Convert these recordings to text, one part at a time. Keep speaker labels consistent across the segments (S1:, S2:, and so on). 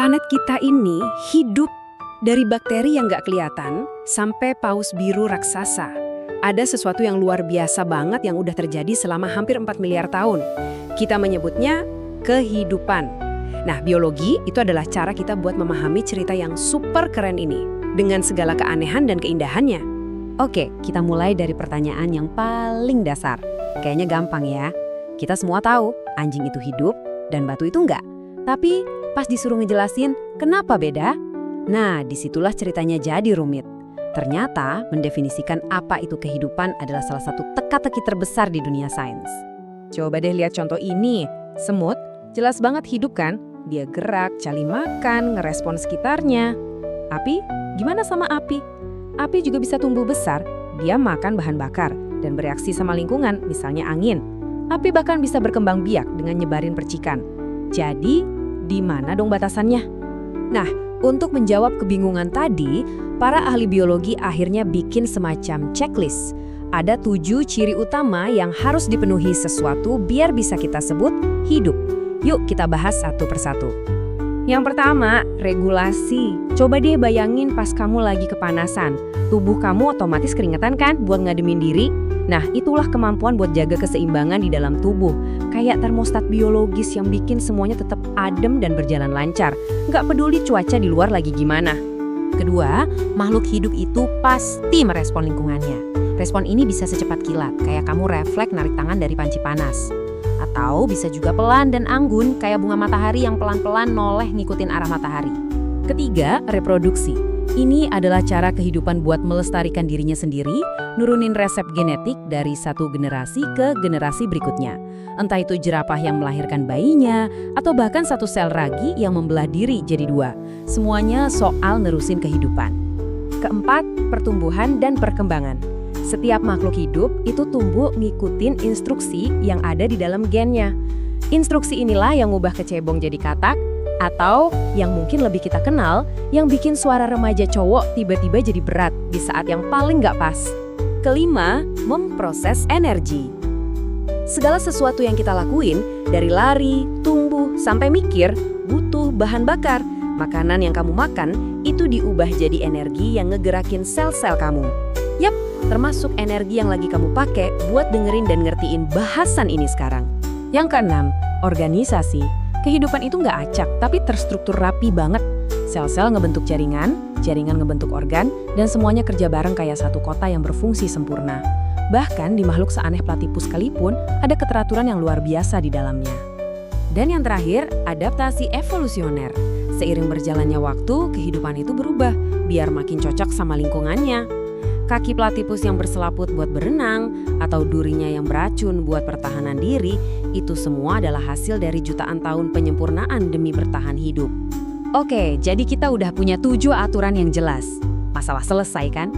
S1: Planet kita ini hidup dari bakteri yang nggak kelihatan sampai paus biru raksasa. Ada sesuatu yang luar biasa banget yang udah terjadi selama hampir 4 miliar tahun. Kita menyebutnya kehidupan. Nah, biologi itu adalah cara kita buat memahami cerita yang super keren ini dengan segala keanehan dan keindahannya.
S2: Oke, kita mulai dari pertanyaan yang paling dasar. Kayaknya gampang ya. Kita semua tahu anjing itu hidup dan batu itu enggak. Tapi pas disuruh ngejelasin kenapa beda, nah disitulah ceritanya jadi rumit. Ternyata mendefinisikan apa itu kehidupan adalah salah satu teka-teki terbesar di dunia sains.
S1: Coba deh lihat contoh ini. Semut, jelas banget hidup kan? Dia gerak, cari makan, ngerespon sekitarnya. Api, gimana sama api? Api juga bisa tumbuh besar, dia makan bahan bakar dan bereaksi sama lingkungan, misalnya angin. Api bahkan bisa berkembang biak dengan nyebarin percikan. Jadi, di mana dong batasannya? Nah, untuk menjawab kebingungan tadi, para ahli biologi akhirnya bikin semacam checklist. Ada 7 ciri utama yang harus dipenuhi sesuatu biar bisa kita sebut hidup. Yuk kita bahas satu persatu. Yang pertama, regulasi. Coba deh bayangin pas kamu lagi kepanasan. Tubuh kamu otomatis keringetan kan buat ngademin diri? Nah, itulah kemampuan buat jaga keseimbangan di dalam tubuh. Kayak termostat biologis yang bikin semuanya tetap adem dan berjalan lancar. Nggak peduli cuaca di luar lagi gimana. Kedua, makhluk hidup itu pasti merespon lingkungannya. Respon ini bisa secepat kilat, kayak kamu refleks narik tangan dari panci panas. Atau bisa juga pelan dan anggun, kayak bunga matahari yang pelan-pelan noleh ngikutin arah matahari. Ketiga, reproduksi. Ini adalah cara kehidupan buat melestarikan dirinya sendiri, nurunin resep genetik dari satu generasi ke generasi berikutnya. Entah itu jerapah yang melahirkan bayinya, atau bahkan satu sel ragi yang membelah diri jadi 2. Semuanya soal nerusin kehidupan. Keempat, pertumbuhan dan perkembangan. Setiap makhluk hidup itu tumbuh ngikutin instruksi yang ada di dalam gennya. Instruksi inilah yang ngubah kecebong jadi katak, atau yang mungkin lebih kita kenal, yang bikin suara remaja cowok tiba-tiba jadi berat di saat yang paling nggak pas. Kelima, memproses energi. Segala sesuatu yang kita lakuin, dari lari, tumbuh, sampai mikir, butuh bahan bakar. Makanan yang kamu makan, itu diubah jadi energi yang ngegerakin sel-sel kamu. Yap, termasuk energi yang lagi kamu pakai buat dengerin dan ngertiin bahasan ini sekarang. Yang keenam, organisasi. Kehidupan itu nggak acak, tapi terstruktur rapi banget. Sel-sel ngebentuk jaringan, jaringan ngebentuk organ, dan semuanya kerja bareng kayak satu kota yang berfungsi sempurna. Bahkan di makhluk seaneh platypus sekalipun, ada keteraturan yang luar biasa di dalamnya. Dan yang terakhir, adaptasi evolusioner. Seiring berjalannya waktu, kehidupan itu berubah, biar makin cocok sama lingkungannya. Kaki platypus yang berselaput buat berenang, atau durinya yang beracun buat pertahanan diri, itu semua adalah hasil dari jutaan tahun penyempurnaan demi bertahan hidup. Oke, jadi kita udah punya 7 aturan yang jelas. Masalah selesai kan?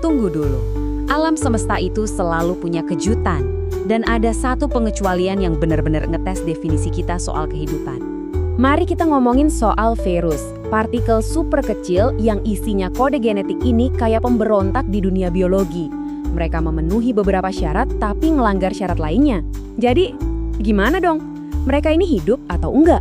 S1: Tunggu dulu. Alam semesta itu selalu punya kejutan. Dan ada satu pengecualian yang benar-benar ngetes definisi kita soal kehidupan. Mari kita ngomongin soal virus, partikel super kecil yang isinya kode genetik ini kayak pemberontak di dunia biologi. Mereka memenuhi beberapa syarat tapi ngelanggar syarat lainnya. Jadi, gimana dong? Mereka ini hidup atau enggak?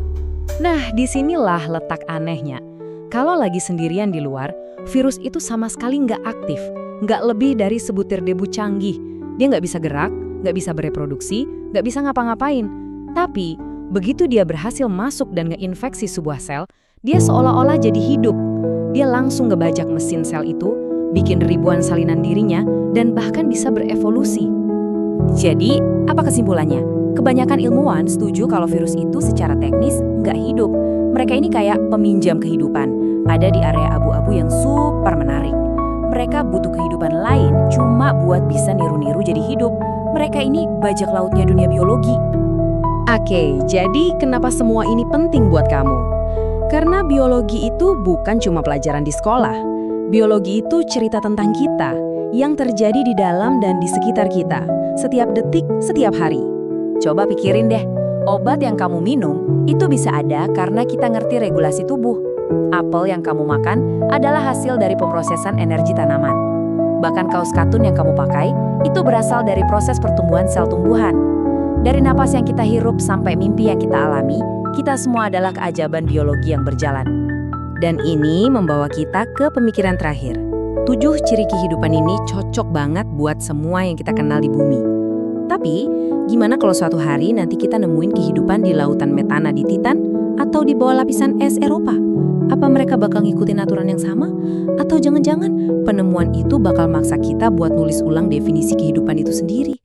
S1: Nah, disinilah letak anehnya. Kalau lagi sendirian di luar, virus itu sama sekali nggak aktif. Nggak lebih dari sebutir debu canggih. Dia nggak bisa gerak, nggak bisa bereproduksi, nggak bisa ngapa-ngapain. Tapi, begitu dia berhasil masuk dan ngeinfeksi sebuah sel, dia seolah-olah jadi hidup. Dia langsung ngebajak mesin sel itu, bikin ribuan salinan dirinya, dan bahkan bisa berevolusi. Jadi, apa kesimpulannya? Kebanyakan ilmuwan setuju kalau virus itu secara teknis nggak hidup. Mereka ini kayak peminjam kehidupan, ada di area abu-abu yang super menarik. Mereka butuh kehidupan lain cuma buat bisa niru-niru jadi hidup. Mereka ini bajak lautnya dunia biologi. Oke, jadi kenapa semua ini penting buat kamu? Karena biologi itu bukan cuma pelajaran di sekolah. Biologi itu cerita tentang kita, yang terjadi di dalam dan di sekitar kita, setiap detik, setiap hari. Coba pikirin deh, obat yang kamu minum itu bisa ada karena kita ngerti regulasi tubuh. Apel yang kamu makan adalah hasil dari pemrosesan energi tanaman. Bahkan kaos katun yang kamu pakai itu berasal dari proses pertumbuhan sel tumbuhan. Dari napas yang kita hirup sampai mimpi yang kita alami,
S2: Kita semua adalah keajaiban biologi yang berjalan.
S1: Dan ini membawa kita ke pemikiran terakhir. 7 ciri kehidupan ini cocok banget buat semua yang kita kenal di bumi. Tapi, gimana kalau suatu hari nanti kita nemuin kehidupan di lautan metana di Titan atau di bawah lapisan es Eropa? Apa mereka bakal ngikutin aturan yang sama? Atau jangan-jangan penemuan itu bakal maksa kita buat nulis ulang definisi kehidupan itu sendiri?